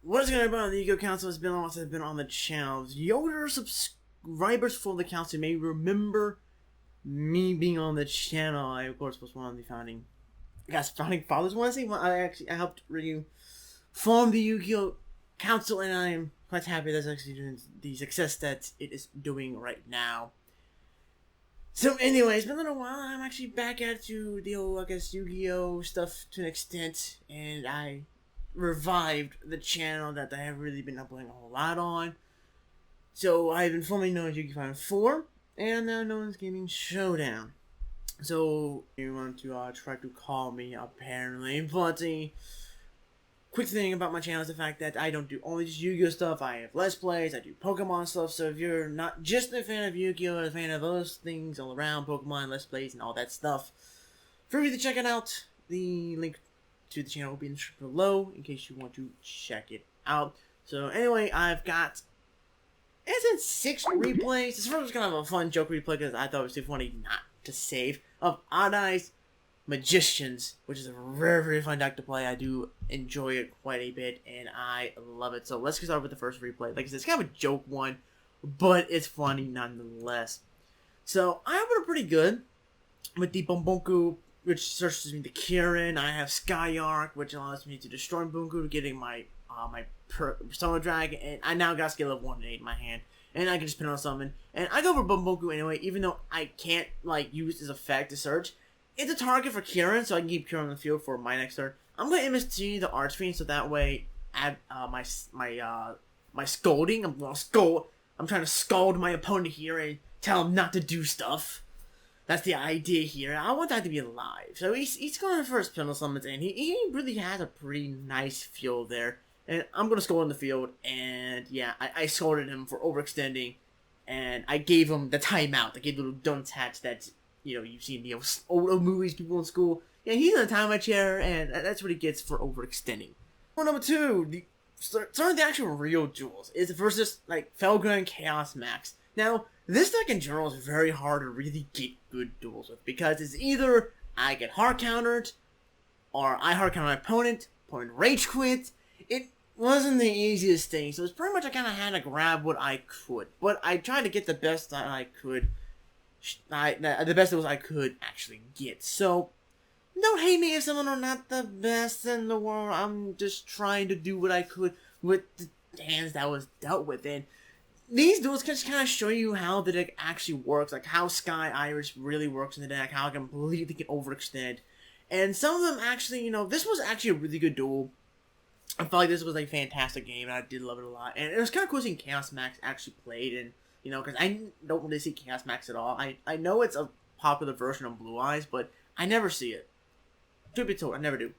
What is going on about the Yugioh Council? It's been a while since I've been on the channel. The older subscribers for the council may remember me being on the channel. I, of course, was one of the founding fathers. Want to say I helped Ryu form the Yugioh Council, and I am quite happy that's actually doing the success that it is doing right now. So anyway, it's been a little while. I'm actually back at the old, I guess, Yu-Gi-Oh stuff to an extent, and I revived the channel that I haven't really been uploading a whole lot on. So I've been formerly known as Yu-Gi-Oh 4, and now known as Gaming Showdown. So you want to try to call me apparently, but the quick thing about my channel is the fact that I don't do only just Yu-Gi-Oh stuff. I have Let's Plays, I do Pokemon stuff, so if you're not just a fan of Yu-Gi-Oh, a fan of those things all around, Pokemon, Let's Plays, and all that stuff, feel free to check it out. The link to the channel will be in the description below, in case you want to check it out. So anyway, I've got, it's 6 replays. This first was kind of a fun joke replay, because I thought it was too funny not to save, of Odd Eyes Magicians, which is a very, very fun deck to play. I do enjoy it quite a bit, and I love it. So let's get started with the first replay. Like I said, it's kind of a joke one, but it's funny nonetheless. So I opened up pretty good with the Bunbuku, which searches me the Kirin. I have Skyark, which allows me to destroy Bunbuku, getting my Persona Dragon, and I now got skill of 1 to 8 in my hand. And I can just pin on a summon. And I go for Bunbuku anyway, even though I can't like use this effect to search. It's a target for Kirin, so I can keep Kirin on the field for my next turn. I'm going to MST the Archfiend, so that way, add my scolding. I'm trying to scold my opponent here and tell him not to do stuff. That's the idea here. I want that to be alive. So he's going for his Pinnacle Summons, and he really has a pretty nice field there. And I'm going to scold in the field, and yeah, I scolded him for overextending, and I gave him the timeout. I gave the little dunce hats that, you know, you've seen the old movies, people in school. Yeah, he's in the timeout chair, and that's what he gets for overextending. Number 2, starting the actual real duels is versus, like, Felgra and Chaos Max. Now, this deck in general is very hard to really get good duels with, because it's either I get hard countered, or I hard counter my opponent rage quit. It wasn't the easiest thing, so it's pretty much I kind of had to grab what I could. But I tried to get the best that I could. The best I could actually get. So, don't hate me if some are not the best in the world. I'm just trying to do what I could with the hands that was dealt with. And these duels can just kind of show you how the deck actually works. Like how Sky Iris really works in the deck. How I completely can overextend. And some of them actually, you know, this was actually a really good duel. I felt like this was a fantastic game, and I did love it a lot. And it was kind of cool seeing Chaos Max actually played, and, you know, because I don't really see Chaos Max at all. I know it's a popular version of Blue Eyes, but I never see it. Truth be told, I never do.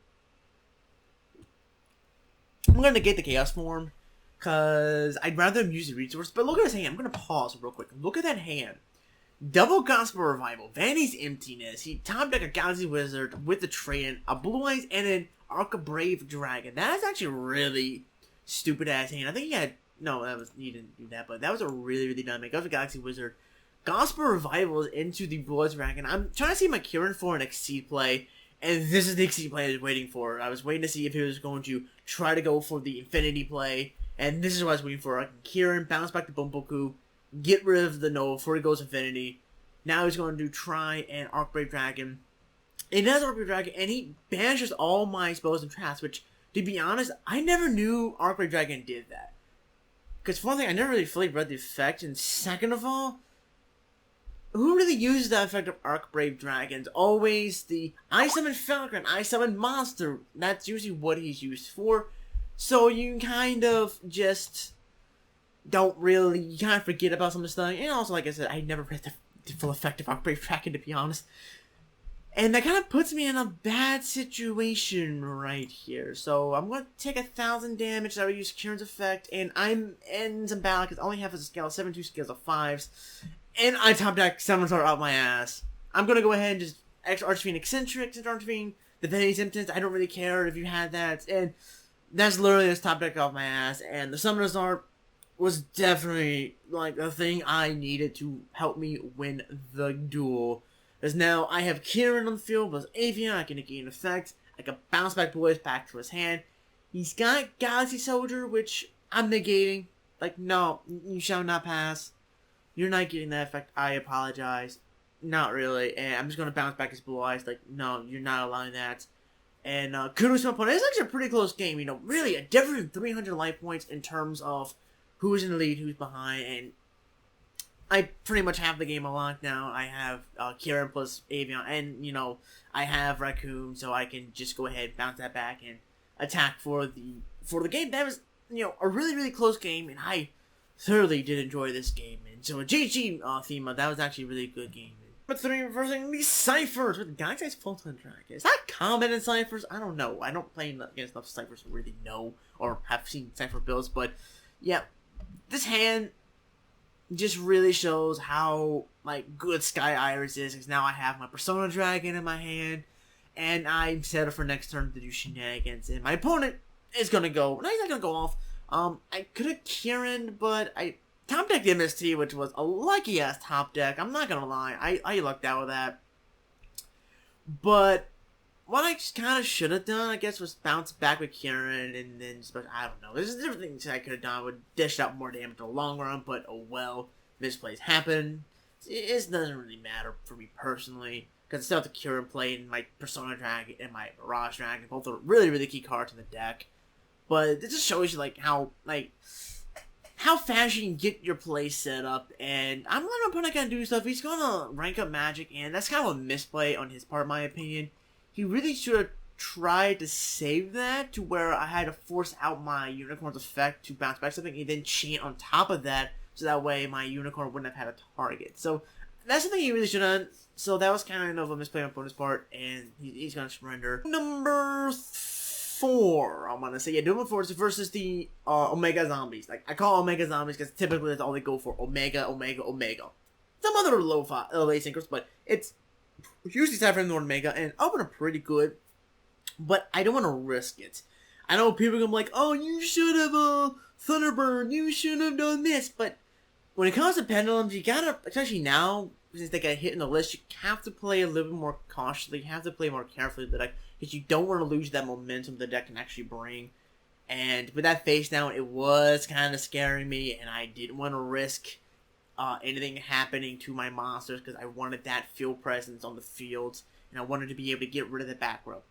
I'm going to negate the Chaos form, because I'd rather use the resource. But look at his hand. I'm going to pause real quick. Look at that hand. Double Gospel Revival, Vanny's Emptiness. He top deck a Galaxy Wizard with the Train, a Blue Eyes, and an Arca Brave Dragon. That's actually a really stupid ass hand. I think he had he didn't do that, but that was a really, really dumb make. That was a Galaxy Wizard. Gospel Revival is into the Blue Eyes Dragon. I'm trying to see my Kirin for an Exceed play, and this is the Exceed play I was waiting for. I was waiting to see if he was going to try to go for the Infinity play, and this is what I was waiting for. Kirin bounce back to Bunbuku, get rid of the Nova before he goes Infinity. Now he's going to try an Arc Brave Dragon. It does Arc Brave Dragon, and he banishes all my spells and traps, which, to be honest, I never knew Arc Brave Dragon did that. Because for one thing, I never really fully read the effect, and second of all, who really uses that effect of Arc Brave Dragons? Always the I summon Falcon, I summon Monster. That's usually what he's used for. So you kind of just don't really, you kind of forget about some of the stuff. And also, like I said, I never read the full effect of Arc Brave Dragon, to be honest. And that kind of puts me in a bad situation right here. So I'm going to take 1,000 damage. I will use Kirin's effect. And I'm in some battle because I only have a scale of 7, 2 scales of 5s. And I top deck Summoner out my ass. I'm going to go ahead and just Archfiend Eccentric, Archfiend, the Vanny's Emptiness. I don't really care if you had that. And that's literally this top deck off my ass. And the Summoner's Art was definitely like the thing I needed to help me win the duel. Because now I have Kirin on the field, plus Avian, I can negate an effect, I can bounce back Blue Eyes back to his hand, He's got Galaxy Soldier, which I'm negating. Like, no, you shall not pass. You're not getting that effect. I apologize. Not really. And I'm just going to bounce back his Blue Eyes. Like, no, you're not allowing that. And kudos to my opponent. It's actually a pretty close game. You know, really a difference in 300 life points in terms of who's in the lead, who's behind. And I pretty much have the game unlocked now. I have Kieran plus Avion. And, you know, I have Raccoon. So I can just go ahead, bounce that back, and attack for the game. That was, you know, a really, really close game. And I thoroughly did enjoy this game. And so, GG theme, that was actually a really good game. But 3 reversing these ciphers with Galaxy's full-time dragon. Is that common in ciphers? I don't know. I don't play against enough ciphers to really know or have seen cipher builds. But yeah, this hand just really shows how like good Sky Iris is. Because now I have my Persona Dragon in my hand, and I'm set up for next turn to do shenanigans. And my opponent is gonna go. No, he's not gonna go off. I could have Kieran, but I top decked MST, which was a lucky ass top deck. I'm not gonna lie, I lucked out with that. But what I kind of should have done, I guess, was bounce back with Kieran, and then I don't know. There's different things I could have done. I would dish out more damage in the long run, but oh well, misplays happen. It doesn't really matter for me personally, because I still have the Kieran play and my Persona Dragon and my Mirage Dragon, both are really, really key cards in the deck. But it just shows you like how fast you can get your play set up, and I'm letting my opponent kind of do stuff. He's gonna rank up Magic, and that's kind of a misplay on his part, in my opinion. He really should have tried to save that to where I had to force out my Unicorn's effect to bounce back something, and then chant on top of that, so that way my Unicorn wouldn't have had a target. So that's something he really should have done. So that was kind of a misplay on my opponent's part, and he's gonna surrender. Number 4, I'm gonna say. Yeah, Doom 4 versus the Omega Zombies. Like, I call Omega Zombies because typically that's all they go for. Omega, Omega, Omega. Some other low synchros, but it's usually Cypher and Omega, and open are pretty good, but I don't want to risk it. I know people are gonna be like, oh, you should have Thunderburn, you should have done this, but when it comes to Pendulums, you gotta, especially now, since they got hit in the list, you have to play a little bit more cautiously, you have to play more carefully with the deck, because you don't want to lose that momentum the deck can actually bring. And with that face down, it was kind of scaring me, and I didn't want to risk anything happening to my monsters, because I wanted that field presence on the field, and I wanted to be able to get rid of the back row.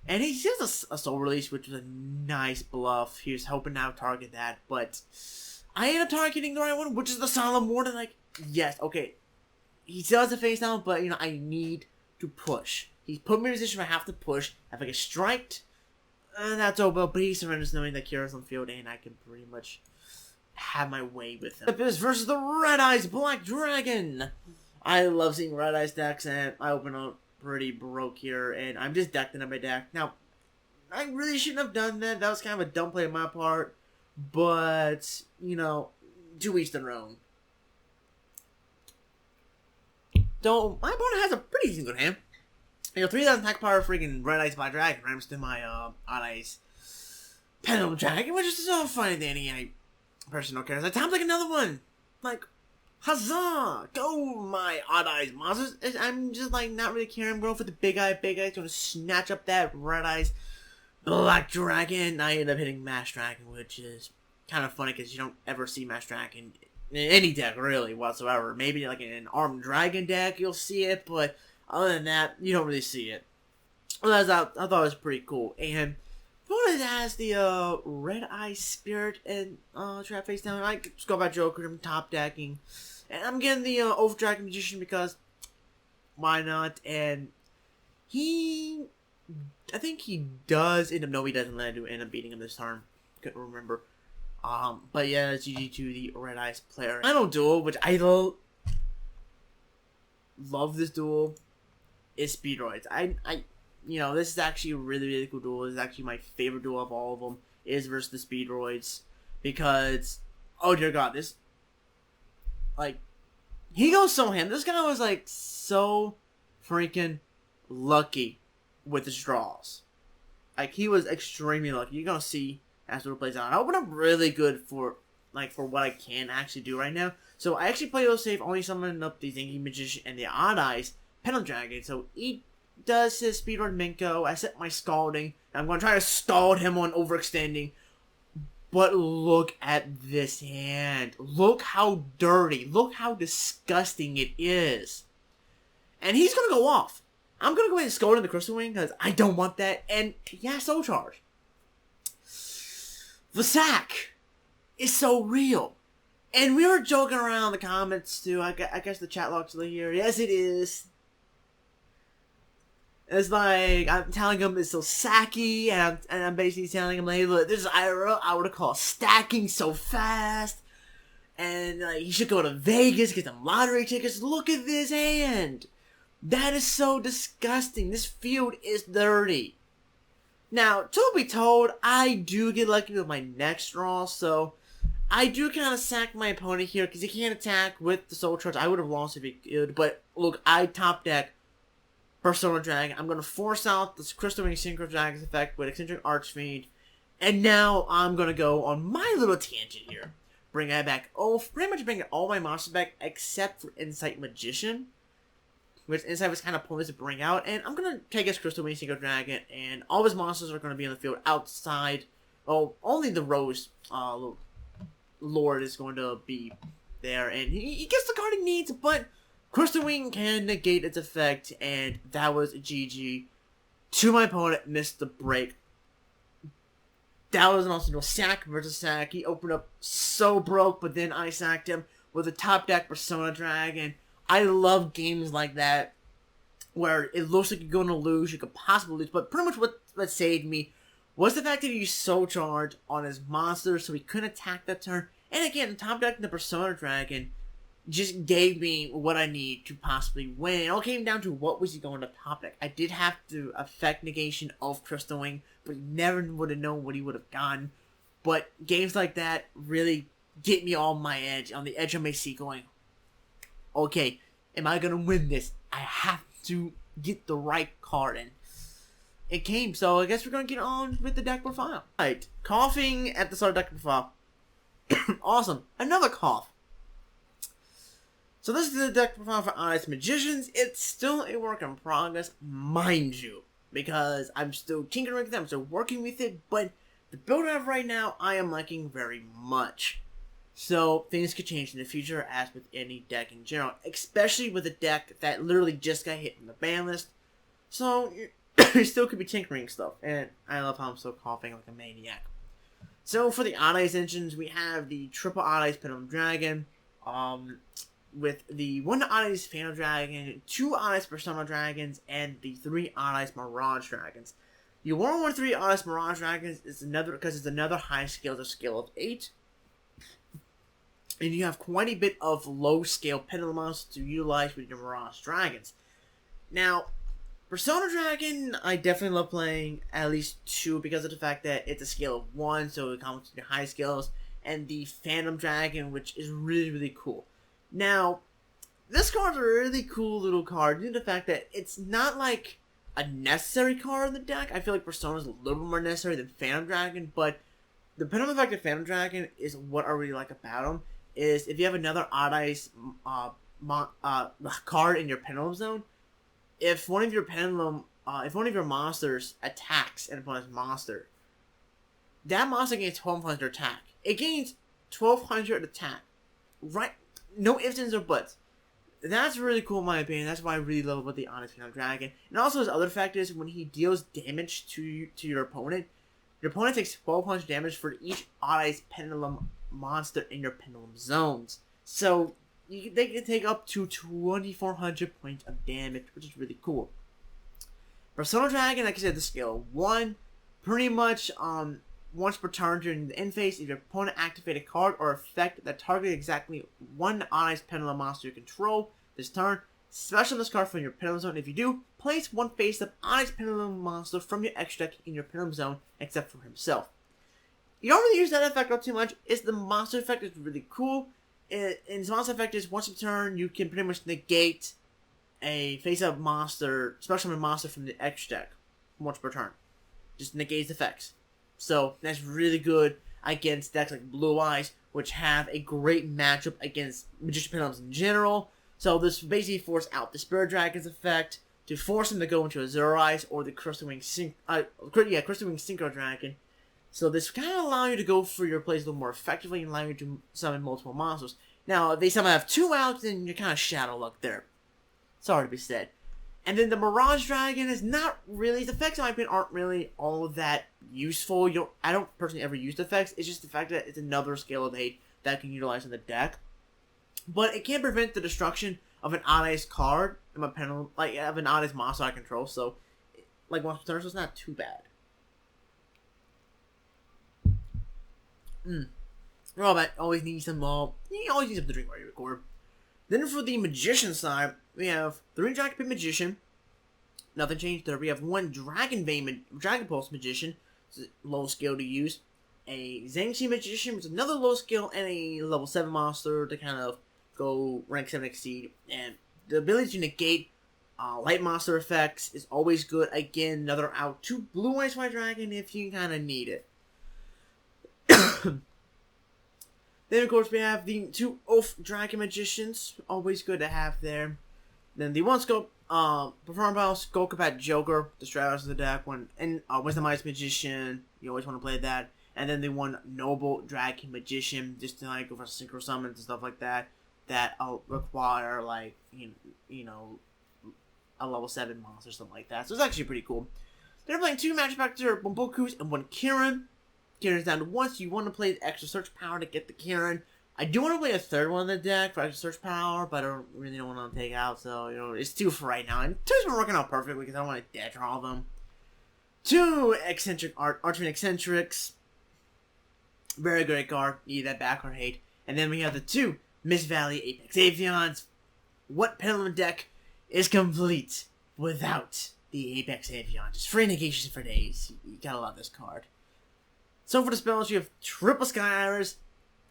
And he does a Soul Release, which was a nice bluff. He was hoping to target that, but I ended up targeting the right one, which is the Solemn Warden. Like, yes, okay, he still has a face down, but, you know, I need to push. He's put me in a position where I have to push. If I get striked, that's over. But he surrenders knowing that Kira's on field, and I can pretty much have my way with him. This versus the Red Eyes Black Dragon. I love seeing Red Eyes decks, and I open up pretty broke here, and I'm just decking up my deck. Now, I really shouldn't have done that. That was kind of a dumb play on my part. But, you know, to each their own. So, my opponent has a pretty decent good hand. You know, 3,000 attack power freaking Red Eyes Black Dragon rams to my Odd Eyes Pendulum Dragon, which is so funny that any person don't care. So I tapped like another one. Like, huzzah! Go, my Odd Eyes monsters. I'm just like not really caring. I'm going for the big eye. Big eye's gonna snatch up that Red Eyes Black Dragon. I end up hitting Mash Dragon, which is kind of funny because you don't ever see Mash Dragon in any deck really whatsoever. Maybe like in an Armed Dragon deck you'll see it, but other than that, you don't really see it. Well, I thought it was pretty cool. And one of has the Red Eye Spirit and trap face down. I just go by Joker. I'm top decking, and I'm getting the Overdragon Magician because why not? And I think he does end up. No, he doesn't. I do end up beating him this turn. Couldn't remember. But yeah, it's GG to the Red Eyes player. Final duel, which I love this duel, is Speedroids. You know, this is actually a really, really cool duel. This is actually my favorite duel of all of them, is versus the Speedroids. Because, oh dear god, this, like, he goes so ham. This guy was, like, so freaking lucky with his draws. Like, he was extremely lucky. You're gonna see as it plays out. I open up really good for what I can actually do right now. So, I actually play those safe, only summoning up the Zingy Magician and the Odd Eyes Pendulum Dragon. So, does his speedrun Minko. I set my scalding. I'm going to try to scald him on overextending. But look at this hand. Look how dirty. Look how disgusting it is. And he's going to go off. I'm going to go ahead and scald in the Crystal Wing because I don't want that. And yeah, Soul Charge. The sack is so real. And we were joking around in the comments too. I guess the chat log's still here. Yes, it is. It's like, I'm telling him it's so sacky, and I'm basically telling him, like, hey, look, this is I would call stacking so fast, and like, he should go to Vegas, get some lottery tickets. Look at this hand. That is so disgusting. This field is dirty. Now, truth be told, I do get lucky with my next draw, so I do kind of sack my opponent here, because he can't attack with the Soul Charge. I would have lost if he could, but look, I top deck Persona Dragon. I'm going to force out this Crystal Wing Synchro Dragon's effect with Eccentric Archfiend. And now I'm going to go on my little tangent here. Bring that back. Oh, pretty much bring all my monsters back except for Insight Magician. Which Insight was kind of pointless to bring out. And I'm going to take his Crystal Wing Synchro Dragon. And all his monsters are going to be in the field outside. Oh, only the Rose Lord is going to be there. And he gets the card he needs, but Crystal Wing can negate its effect, and that was GG. To my opponent, missed the break. That was an awesome sack versus sack. He opened up so broke, but then I sacked him with a top deck Persona Dragon. I love games like that, where it looks like you're going to lose, you could possibly lose, but pretty much what saved me was the fact that he used Soul Charge on his monster, so he couldn't attack that turn. And again, the top deck the Persona Dragon just gave me what I need to possibly win. It all came down to what was he going to top deck. I did have to effect negation of Crystal Wing, but he never would have known what he would have gotten. But games like that really get me on my edge, on the edge of my seat going, okay, am I going to win this? I have to get the right card in. It came, so I guess we're going to get on with the deck profile. Alright, coughing at the start of deck profile. Awesome, another cough. So this is the deck profile for Honest Magicians. It's still a work in progress, mind you, because I'm still tinkering with them, so working with it, but the build I have right now, I am liking very much. So things could change in the future, as with any deck in general, especially with a deck that literally just got hit in the ban list. So you still could be tinkering stuff, and I love how I'm still coughing like a maniac. So for the Odd Eyes engines, we have the Triple Odd Eyes Pendulum Dragon, with the 1 Odd Eyes Phantom Dragon, 2 Odd Eyes Persona Dragons, and the 3 Odd Eyes Mirage Dragons. The 1/3 Odd Eyes Mirage Dragons is another, because it's another high scale, the scale of 8. And you have quite a bit of low scale pendulum monsters to utilize with your Mirage Dragons. Now, Persona Dragon, I definitely love playing at least 2 because of the fact that it's a scale of 1, so it comes with the high scales, and the Phantom Dragon, which is really, really cool. Now, this card's a really cool little card due to the fact that it's not like a necessary card in the deck. I feel like Persona's a little bit more necessary than Phantom Dragon, but the pendulum effect of Phantom Dragon is what I really like about him, is if you have another Odd Eyes card in your pendulum zone, if one of your monsters attacks an opponent's monster, that monster gains 1200 attack. It gains 1200 attack. Right? No ifs, ands, or buts. That's really cool in my opinion. That's why I really love about the Honest Phantom Dragon. And also his other fact is when he deals damage to your opponent takes 1200 damage for each Odd Eyes Pendulum monster in your Pendulum zones. So they can take up to 2400 points of damage, which is really cool. Persona Dragon, like I said, the scale of 1. Pretty much, once per turn during the end phase, if your opponent activates a card or effect that targets exactly 1 Odd Eyes Pendulum monster you control this turn, special this card from your Pendulum zone. If you do, place 1 face-up Odd Eyes Pendulum monster from your extra deck in your Pendulum zone, except for himself. You don't really use that effect up too much. It's the monster effect is really cool. And the monster effect is once per turn, you can pretty much negate a face-up monster, special monster from the extra deck once per turn. Just negates effects. So that's really good against decks like Blue Eyes, which have a great matchup against Magician Pendulums in general. So this basically forces out the Spirit Dragon's effect to force him to go into a Zero Eyes or the Crystal Wing Synchro Dragon. So this kind of allow you to go for your plays a little more effectively and allow you to summon multiple monsters. Now, if they somehow have 2 out, then you're kind of shadow luck there. Sorry to be said. And then the Mirage Dragon is not really... The effects, in my opinion, aren't really all that useful. I don't personally ever use the effects. It's just the fact that it's another scale of 8 that I can utilize in the deck. But it can prevent the destruction of an Odd Eyes card, of an Odd Eyes monster I control. So, like, once per turn, so it's not too bad. Robert always needs some, you always need something to drink while you record. Then for the Magician side, we have 3 Dragon Pit Magician. Nothing changed there. We have 1 Dragon Pulse Magician. It's a low skill to use. A Zangxi Magician, which is another low skill, and a level 7 monster to kind of go rank 7 exceed. And the ability to negate light monster effects is always good. Again, another out 2 Blue Eyes White Dragon if you kind of need it. Then, of course, we have the 2 Oath Dragon Magicians. Always good to have there. Then the 1 Scope, Perform Battle, Skull Combat Joker, the Stratos of the deck. Wisdom Eyes Magician, you always want to play that. And then the 1 Noble Dragon Magician, just to like go for synchro summons and stuff like that. That require, like, you know, a level 7 monster or something like that. So it's actually pretty cool. They're playing 2 Magic Factor Bumbokus and 1 Kirin. Kirin's down to 1, so you want to play the extra search power to get the Kirin. I do want to play a 3rd one in the deck for extra search power, but I don't want to take out, so, you know, it's 2 for right now. And 2's been working out perfectly because I don't want to dead draw them. 2 Archman Eccentrics. Very great card. Need that back or hate. And then we have the 2 Mist Valley Apex Avions. What Pendulum deck is complete without the Apex Avion? Just free negations for days. You gotta love this card. So for the spells, you have triple Sky Iris.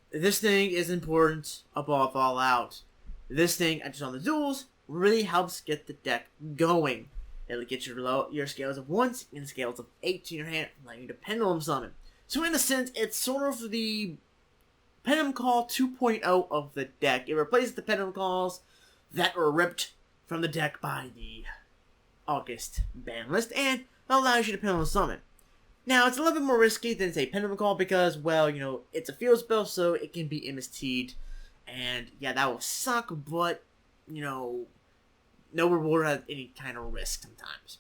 This thing is important above all out. This thing, just on the duels, really helps get the deck going. It'll get your scales of 1 and scales of 8 to your hand, allowing you to Pendulum Summon. So in a sense, it's sort of the Pendulum Call 2.0 of the deck. It replaces the Pendulum Calls that were ripped from the deck by the August ban list, and allows you to Pendulum Summon. Now, it's a little bit more risky than, say, Pendulum Call because, well, you know, it's a field spell, so it can be MST'd. And, yeah, that will suck, but, you know, no reward at any kind of risk sometimes.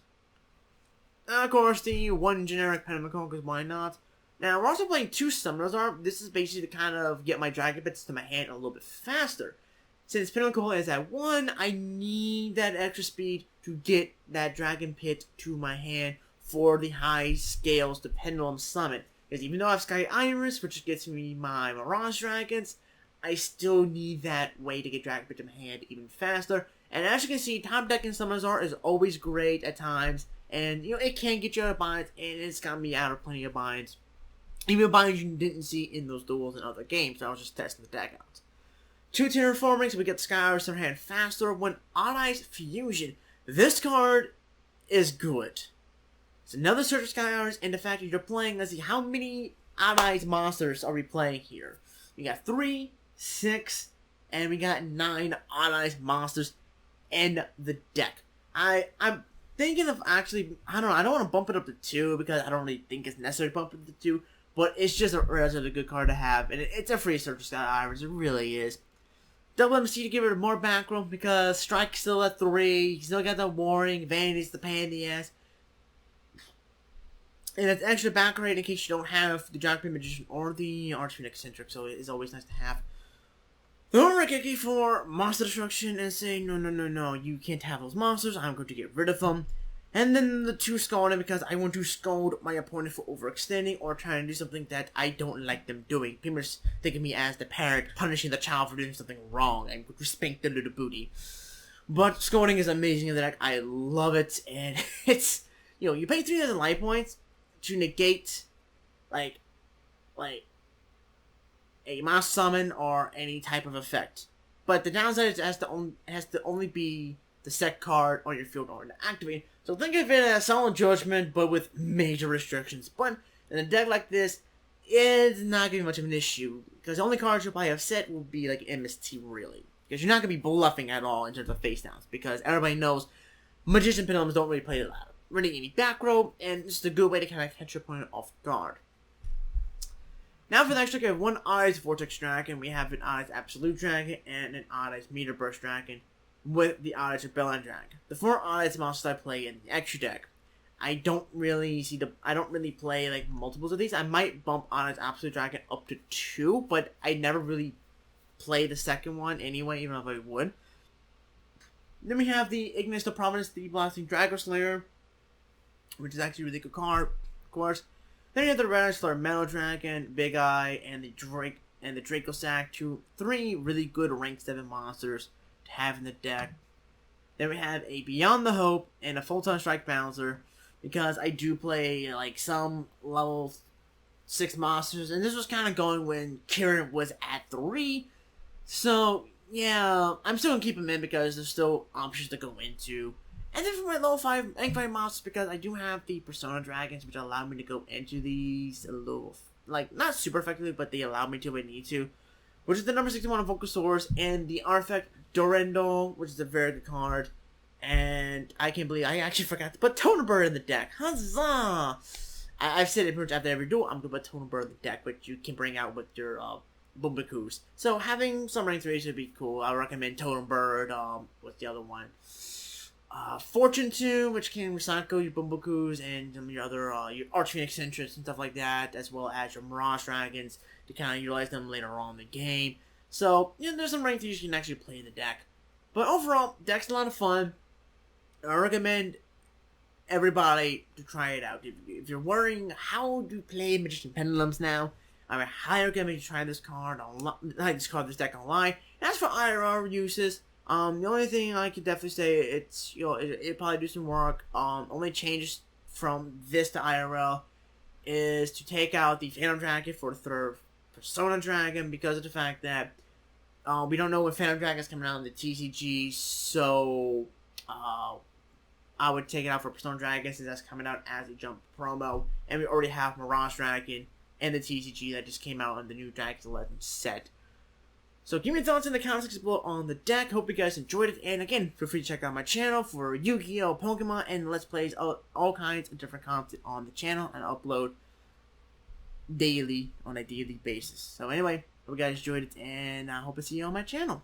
Of course, the 1 generic Pendulum Call, because why not? Now, we're also playing 2 Summoners. This is basically to kind of get my Dragon Pits to my hand a little bit faster. Since Pendulum Call is at 1, I need that extra speed to get that Dragon Pit to my hand for the high scales to Pendulum Summon. Because even though I have Sky Iris, which gets me my Mirage Dragons, I still need that way to get Dragon Pit to my hand even faster. And as you can see, top deck in Summoners is always great at times. And, you know, it can get you out of binds, and it's got me out of plenty of binds. Even binds you didn't see in those duels in other games, so I was just testing the deck out. 2 Terraforming, so we get Sky Iris in our hand faster. 1 Odd Eyes Fusion. This card is good. It's another Search of Sky Iris, and the fact that you're playing, let's see, how many Odd Eyes monsters are we playing here? We got 3, 6, and we got 9 Odd Eyes monsters in the deck. I'm thinking of actually, I don't want to bump it up to 2, because I don't really think it's necessary to bump it to 2, but it's just a relatively good card to have, and it's a free Search of Sky Iris, it really is. Double MC to give it more backroom, because Strike's still at 3, you still got the Warring, Vanity's the pain in the ass. And it's extra back rate in case you don't have the Dragon Pit Magician or the Archman Eccentric, so it is always nice to have. The Honoraki for Monster Destruction and say, no, you can't have those monsters, I'm going to get rid of them. And then the 2 Scalding because I want to scold my opponent for overextending or trying to do something that I don't like them doing. People think of me as the parent punishing the child for doing something wrong and would spank the little booty. But scolding is amazing in the deck, I love it, and it's, you know, you pay 3,000 life points to negate, like a monster summon or any type of effect. But the downside is it has to only be the set card on your field order to activate. So think of it as Solid Judgment, but with major restrictions. But in a deck like this, it's not going to be much of an issue. Because the only cards you'll probably have set will be like MST, really. Because you're not going to be bluffing at all in terms of face downs. Because everybody knows Magician Pendulums don't really play loud. Really any back row, and it's a good way to kind of catch your opponent off guard. Now for the next trick, we have one Odd-Eyes Vortex Dragon, we have an Odd-Eyes Absolute Dragon, and an Odd-Eyes Meter Burst Dragon, with the Odd-Eyes Rebellion Dragon. The 4 Odd-Eyes monsters I play in the extra deck. I don't really play like multiples of these. I might bump Odd-Eyes Absolute Dragon up to 2, but I never really play the second one anyway, even if I would. Then we have the Ignis of Providence, the Blasting Dragon Slayer, which is actually a really good card, of course. Then you have the Red Eyes Flare Metal Dragon, Big Eye, and the Draco Sack, 3 really good rank 7 monsters to have in the deck. Then we have a Beyond the Hope and a Full-Time Strike Bouncer, because I do play like some level 6 monsters, and this was kind of going when Kieran was at 3. So yeah, I'm still gonna keep him in because there's still options to go into. And then for my level 5 rank 5 monsters, because I do have the Persona Dragons, which allow me to go into these a little, like, not super effectively, but they allow me to if I need to. Which is the number 61 of Vocasaurus, and the Artifact Dorendo, which is a very good card. And I can't believe I actually forgot to put Toner Bird in the deck. Huzzah! I've said it pretty much after every duel, I'm gonna put Toner Bird in the deck, which you can bring out with your Bumbakoos. So having some rank 3s would be cool. I recommend Totem Bird, what's the other one? Fortune Tomb, which can recycle your Bumbakoos and some of your other, your Archphoenix Centrus and stuff like that, as well as your Mirage Dragons to kind of utilize them later on in the game. So, you know, there's some rank 3s you can actually play in the deck. But overall, deck's a lot of fun. I recommend everybody to try it out. If you're wondering how to play Magician Pendulums now, I would highly recommend you try this this deck online. And as for IRL uses, the only thing I could definitely say, it's, you know, it probably do some work. Only changes from this to IRL is to take out the Phantom Dragon for the 3rd Persona Dragon, because of the fact that we don't know when Phantom Dragon is coming out in the TCG, so I would take it out for Persona Dragon since that's coming out as a jump promo, and we already have Mirage Dragon and the TCG that just came out on the new Dragons 11 set. So give me your thoughts in the comment section below on the deck. Hope you guys enjoyed it. And again, feel free to check out my channel for Yu-Gi-Oh, Pokemon, and Let's Plays, all kinds of different content on the channel. And I upload daily, on a daily basis. So anyway, hope you guys enjoyed it, and I hope to see you on my channel.